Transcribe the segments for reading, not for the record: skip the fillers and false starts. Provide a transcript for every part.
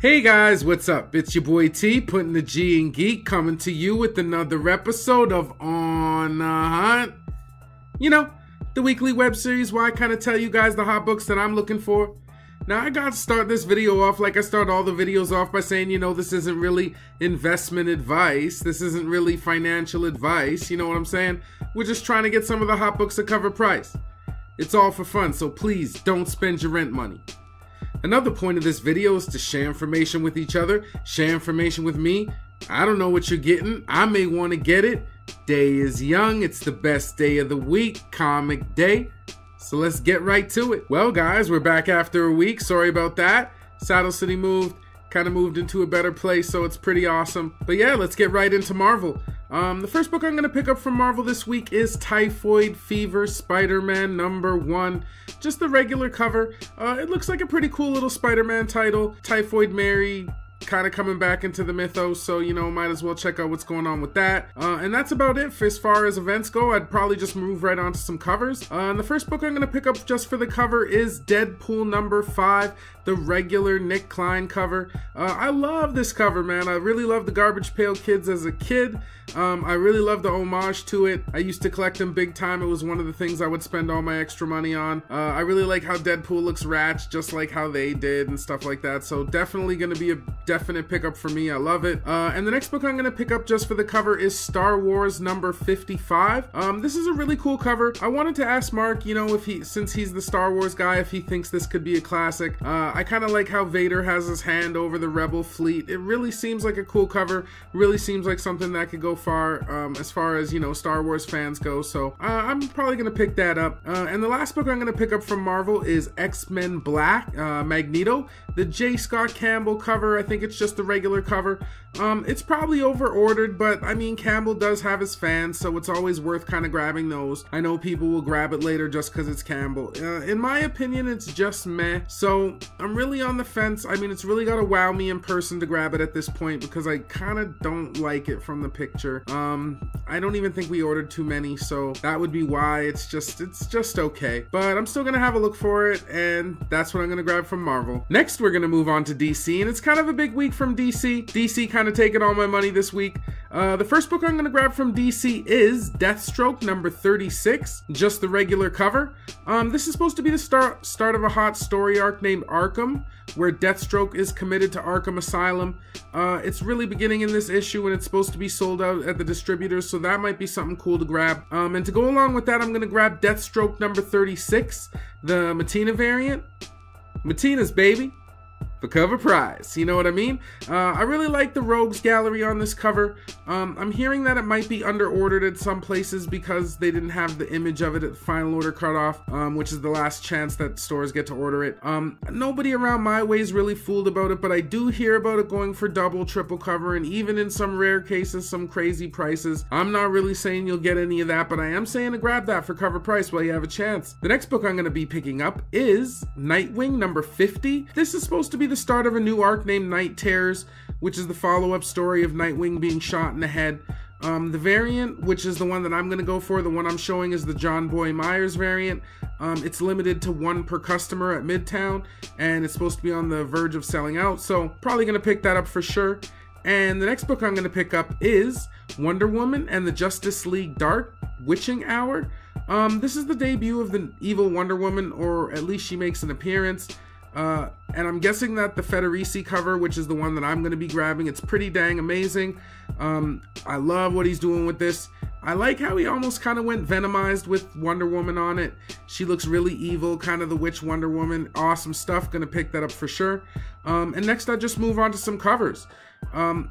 Hey guys, what's up? It's your boy T, putting the G in geek, coming to you with another episode of On the Hunt. You know, the weekly web series where I kind of tell you guys the hot books that I'm looking for. Now, I got to start this video off like I start all the videos off by saying, you know, this isn't really investment advice. This isn't really financial advice. You know what I'm saying? We're just trying to get some of the hot books at cover price. It's all for fun, so please don't spend your rent money. Another point of this video is to share information with each other, share information with me. I don't know what you're getting. I may want to get it. Day is young. It's the best day of the week, comic day. So let's get right to it. Well, guys, we're back after a week. Sorry about that. Saddle City kind of moved into a better place, so it's pretty awesome. But yeah, let's get right into Marvel. The first book I'm going to pick up from Marvel this week is Typhoid Fever Spider-Man #1. Just the regular cover. It looks like a pretty cool little Spider-Man title. Typhoid Mary kind of coming back into the mythos, so you know, might as well check out what's going on with that. And that's about it for as far as events go. I'd probably just move right on to some covers. And the first book I'm going to pick up just for the cover is Deadpool #5, the regular Nick Klein cover. I love this cover, man. I really love the Garbage Pail Kids as a kid. I really love the homage to it. I used to collect them big time. It was one of the things I would spend all my extra money on. I really like how Deadpool looks ratched, just like how they did and stuff like that. So definitely going to be a definite pickup for me. I love it. And the next book I'm going to pick up just for the cover is Star Wars #55. This is a really cool cover. I wanted to ask Mark, you know, since he's the Star Wars guy, if he thinks this could be a classic. I kind of like how Vader has his hand over the Rebel fleet. It really seems like a cool cover. Really seems like something that could go far as far as, you know, Star Wars fans go. So I'm probably going to pick that up. And the last book I'm going to pick up from Marvel is X-Men Black, Magneto, the J. Scott Campbell cover. I think it's just the regular cover. It's probably over-ordered, but I mean, Campbell does have his fans, so it's always worth kind of grabbing those. I know people will grab it later just because it's Campbell. In my opinion, it's just meh, so I'm really on the fence. I mean, it's really got to wow me in person to grab it at this point because I kind of don't like it from the picture. I don't even think we ordered too many, so that would be why. It's just okay, but I'm still gonna have a look for it, and that's what I'm gonna grab from Marvel. Next, we're gonna move on to DC, and it's kind of a big week from DC. DC kind of taking all my money this week. The first book I'm gonna grab from DC is Deathstroke #36, just the regular cover. This is supposed to be the start of a hot story arc named Arkham, where Deathstroke is committed to Arkham Asylum. It's really beginning in this issue, and it's supposed to be sold out at the distributors, so that might be something cool to grab. And to go along with that, I'm gonna grab Deathstroke #36, the Mattina variant. Mattina's, baby, for cover prize, you know what I mean? I really like the Rogues Gallery on this cover. I'm hearing that it might be under-ordered at some places because they didn't have the image of it at the final order cutoff, which is the last chance that stores get to order it. Nobody around my way is really fooled about it, but I do hear about it going for double, triple cover, and even in some rare cases, some crazy prices. I'm not really saying you'll get any of that, but I am saying to grab that for cover price while you have a chance. The next book I'm going to be picking up is Nightwing #50. This is supposed to be the start of a new arc named Night Terrors, which is the follow-up story of Nightwing being shot in the head. The variant, which is the one that I'm going to go for, the one I'm showing is the John Boy Myers variant. It's limited to 1 per customer at Midtown, and it's supposed to be on the verge of selling out, so probably going to pick that up for sure. And the next book I'm going to pick up is Wonder Woman and the Justice League Dark Witching Hour. This is the debut of the evil Wonder Woman, or at least she makes an appearance. And I'm guessing that the Federici cover, which is the one that I'm going to be grabbing, it's pretty dang amazing. I love what he's doing with this. I like how he almost kind of went Venomized with Wonder Woman on it. She looks really evil, kind of the witch Wonder Woman. Awesome stuff. Gonna pick that up for sure. And next I'll just move on to some covers.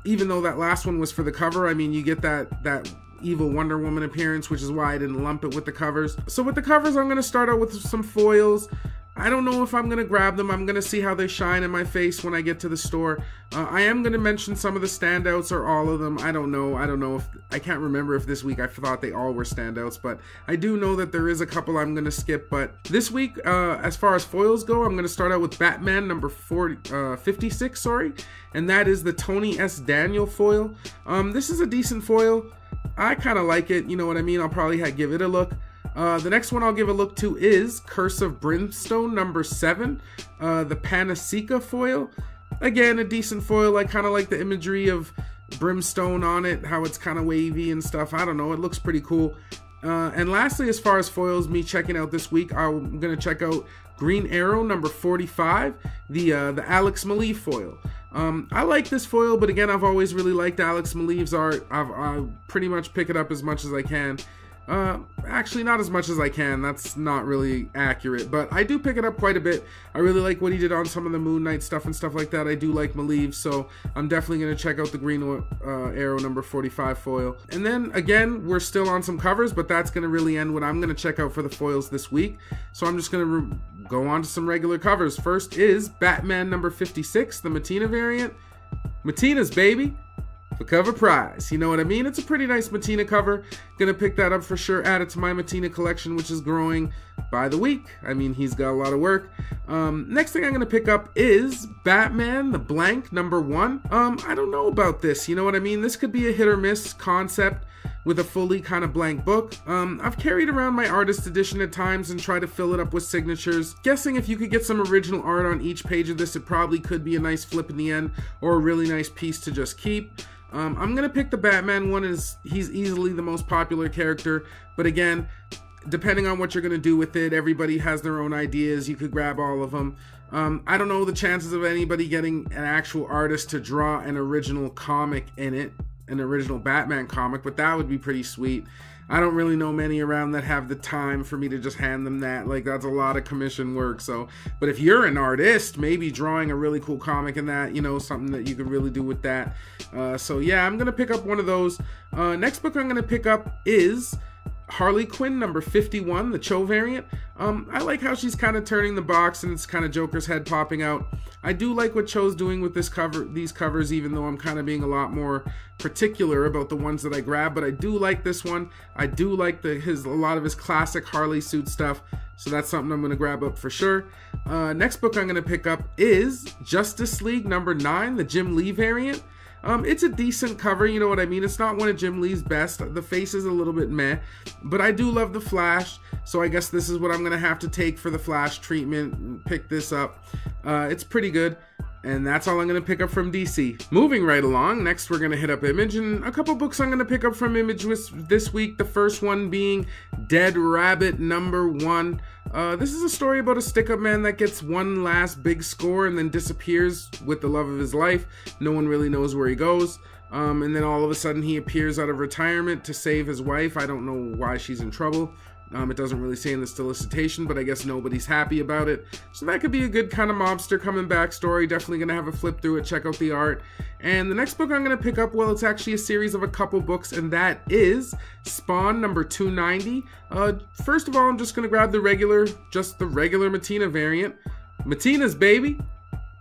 Even though that last one was for the cover, I mean, you get that evil Wonder Woman appearance, which is why I didn't lump it with the covers. So with the covers, I'm gonna start out with some foils. I don't know if I'm going to grab them. I'm going to see how they shine in my face when I get to the store. I am going to mention some of the standouts or all of them. I don't know if I can't remember if this week I thought they all were standouts, but I do know that there is a couple I'm going to skip. But this week, as far as foils go, I'm going to start out with Batman #56, sorry, and that is the Tony S. Daniel foil. This is a decent foil. I kind of like it, you know what I mean? I'll probably give it a look. The next one I'll give a look to is Curse of Brimstone #7, the Panacea foil. Again, a decent foil. I kind of like the imagery of Brimstone on it, how it's kind of wavy and stuff. I don't know, it looks pretty cool. And lastly, as far as foils, me checking out this week, I'm going to check out Green Arrow number 45, the Alex Maleev foil. I like this foil, but again, I've always really liked Alex Maleev's art. I pretty much pick it up as much as I can. Actually, not as much as I can. That's not really accurate, but I do pick it up quite a bit. I really like what he did on some of the Moon Knight stuff and stuff like that. I do like Maleev, so I'm definitely going to check out the Green Arrow number 45 foil. And then again, we're still on some covers, but that's going to really end what I'm going to check out for the foils this week. So I'm just going to go on to some regular covers. First is Batman number 56, the Mattina variant. Mattina's baby. For cover prize, you know what I mean? It's a pretty nice Mattina cover. Gonna pick that up for sure, add it to my Mattina collection, which is growing by the week. I mean, he's got a lot of work. Next thing I'm gonna pick up is Batman the Blank number 1. I don't know about this, you know what I mean? This could be a hit or miss concept with a fully kind of blank book. I've carried around my artist edition at times and tried to fill it up with signatures. Guessing if you could get some original art on each page of this, it probably could be a nice flip in the end or a really nice piece to just keep. I'm gonna pick the Batman one, as he's easily the most popular character, but again, depending on what you're gonna do with it, everybody has their own ideas. You could grab all of them. I don't know the chances of anybody getting an actual artist to draw an original comic in it, an original Batman comic, but that would be pretty sweet. I don't really know many around that have the time for me to just hand them that. Like, that's a lot of commission work. So, but if you're an artist, maybe drawing a really cool comic in that, you know, something that you could really do with that. So yeah, I'm gonna pick up one of those. Next book I'm gonna pick up is Harley Quinn number 51, the Cho variant. I like how she's kind of turning the box and it's kind of Joker's head popping out. I do like what Cho's doing with these covers, even though I'm kind of being a lot more particular about the ones that I grab, but I do like this one. I do like a lot of his classic Harley suit stuff, so that's something I'm going to grab up for sure. Next book I'm going to pick up is Justice League number 9, the Jim Lee variant. It's a decent cover, you know what I mean? It's not one of Jim Lee's best. The face is a little bit meh, but I do love the Flash, so I guess this is what I'm going to have to take for the Flash treatment and pick this up. It's pretty good, and that's all I'm going to pick up from DC. Moving right along, next we're going to hit up Image, and a couple books I'm going to pick up from Image this week. The first one being Dead Rabbit number 1. This is a story about a stick-up man that gets one last big score and then disappears with the love of his life. No one really knows where he goes. And then all of a sudden he appears out of retirement to save his wife. I don't know why she's in trouble. It doesn't really say in the solicitation, but I guess nobody's happy about it. So that could be a good kind of mobster coming back story. Definitely going to have a flip through it, check out the art. And the next book I'm going to pick up, well, it's actually a series of a couple books, and that is Spawn number 290. First of all, I'm just going to grab the regular Mattina variant. Mattina's baby.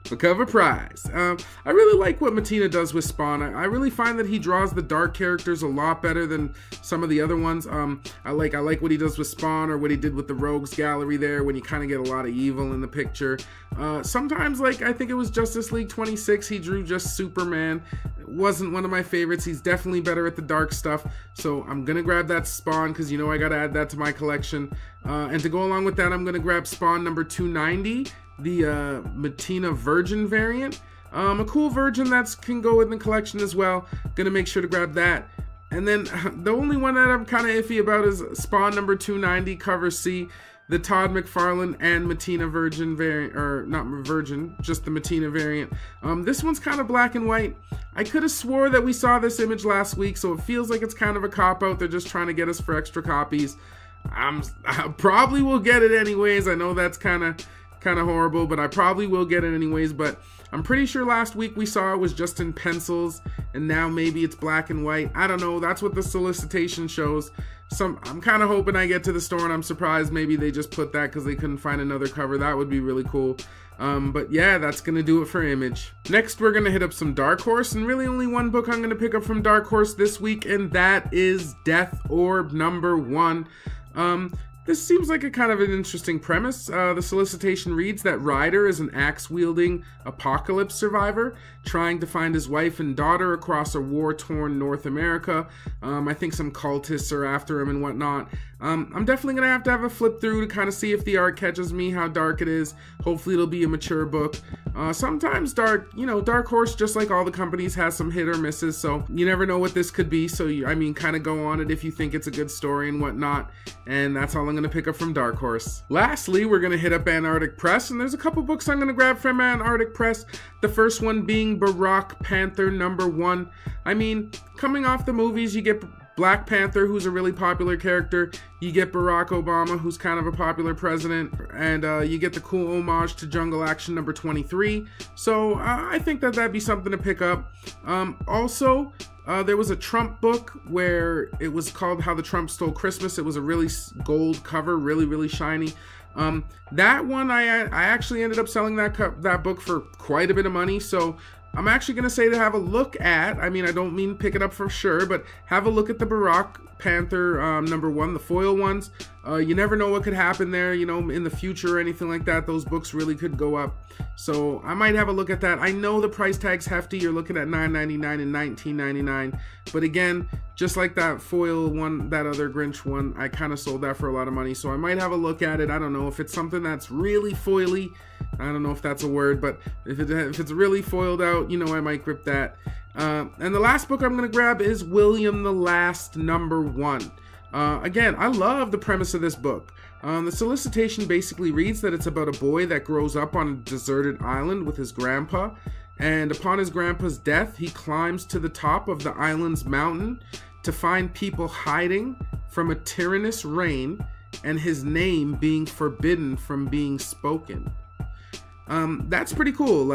The cover prize. I really like what Mattina does with Spawn. I really find that he draws the dark characters a lot better than some of the other ones. I like what he does with Spawn, or what he did with the Rogues Gallery there, when you kind of get a lot of evil in the picture. Sometimes, like, I think it was Justice League 26, he drew just Superman. It wasn't one of my favorites. He's definitely better at the dark stuff, so I'm gonna grab that Spawn, because you know I gotta add that to my collection. And to go along with that, I'm gonna grab Spawn number 290, the Mattina Virgin variant. A cool Virgin that can go in the collection as well. Gonna make sure to grab that. And then the only one that I'm kind of iffy about is Spawn number 290, cover C, the Todd McFarlane and Mattina Virgin variant, or not Virgin, just the Mattina variant. This one's kind of black and white. I could have swore that we saw this image last week, so it feels like it's kind of a cop-out. They're just trying to get us for extra copies. I probably will get it anyways. I know that's kind of horrible, but I probably will get it anyways. But I'm pretty sure last week we saw it was just in pencils, and now maybe it's black and white. I don't know. That's what the solicitation shows. I'm kind of hoping I get to the store and I'm surprised maybe they just put that because they couldn't find another cover. That would be really cool. But yeah, that's gonna do it for Image. Next, we're gonna hit up some Dark Horse, and really only one book I'm gonna pick up from Dark Horse this week, and that is Death Orb number 1. This seems like a kind of an interesting premise. The solicitation reads that Ryder is an axe-wielding apocalypse survivor trying to find his wife and daughter across a war-torn North America. I think some cultists are after him and whatnot. I'm definitely going to have a flip through to kind of see if the art catches me, how dark it is. Hopefully it'll be a mature book. Sometimes Dark Horse, just like all the companies, has some hit or misses, so you never know what this could be. So kind of go on it if you think it's a good story and whatnot. And that's all I'm going to pick up from Dark Horse. Lastly, we're going to hit up Antarctic Press, and there's a couple books I'm going to grab from Antarctic Press. The first one being Barack Panther #1. Coming off the movies, you get Black Panther, who's a really popular character. You get Barack Obama, who's kind of a popular president, and you get the cool homage to Jungle Action #23. So I think that'd be something to pick up. Also, there was a Trump book where it was called How the Trump Stole Christmas. It was a really gold cover, really shiny. That one, I actually ended up selling that book for quite a bit of money. So I'm actually going to say to have a look at, I don't mean pick it up for sure, but have a look at the Barack Panther #1, the foil ones. You never know what could happen there, in the future or anything like that. Those books really could go up. So I might have a look at that. I know the price tag's hefty. You're looking at $9.99 and $19.99. But again, just like that foil one, that other Grinch one, I kind of sold that for a lot of money. So I might have a look at it. I don't know if it's something that's really foily. I don't know if that's a word, but if it's really foiled out, I might grip that. And the last book I'm going to grab is William the Last #1. Again, I love the premise of this book. The solicitation basically reads that it's about a boy that grows up on a deserted island with his grandpa, and upon his grandpa's death, he climbs to the top of the island's mountain to find people hiding from a tyrannous reign and his name being forbidden from being spoken. That's pretty cool.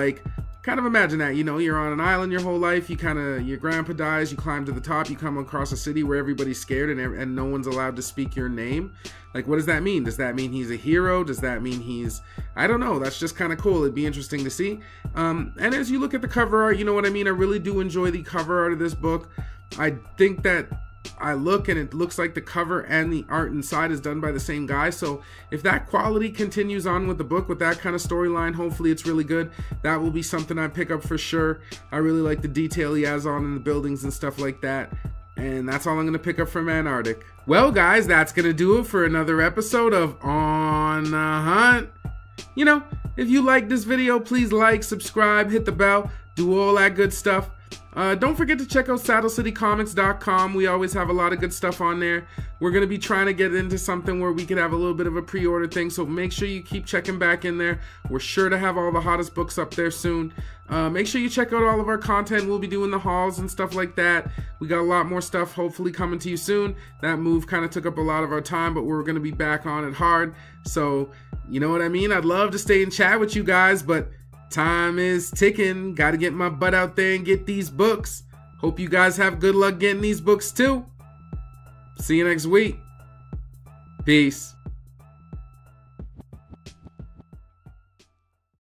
Kind of imagine that, you're on an island your whole life, your grandpa dies, you climb to the top, you come across a city where everybody's scared and no one's allowed to speak your name. What does that mean? Does that mean he's a hero? Does that mean I don't know. That's just kind of cool. It'd be interesting to see. And as you look at the cover art, you know what I mean? I really do enjoy the cover art of this book. I think that I look and it looks like the cover and the art inside is done by the same guy. So if that quality continues on with the book with that kind of storyline, hopefully it's really good. That will be something I pick up for sure. I really like the detail he has on in the buildings and stuff like that. And that's all I'm going to pick up from Antarctic. Well, guys, that's going to do it for another episode of On the Hunt. If you like this video, please like, subscribe, hit the bell, do all that good stuff. Don't forget to check out SaddleCityComics.com. We always have a lot of good stuff on there. We're going to be trying to get into something where we could have a little bit of a pre-order thing, so make sure you keep checking back in there. We're sure to have all the hottest books up there soon. Make sure you check out all of our content. We'll be doing the hauls and stuff like that. We got a lot more stuff hopefully coming to you soon. That move kind of took up a lot of our time, but we're going to be back on it hard. So, you know what I mean? I'd love to stay and chat with you guys, but time is ticking. Gotta get my butt out there and get these books. Hope you guys have good luck getting these books too. See you next week. Peace.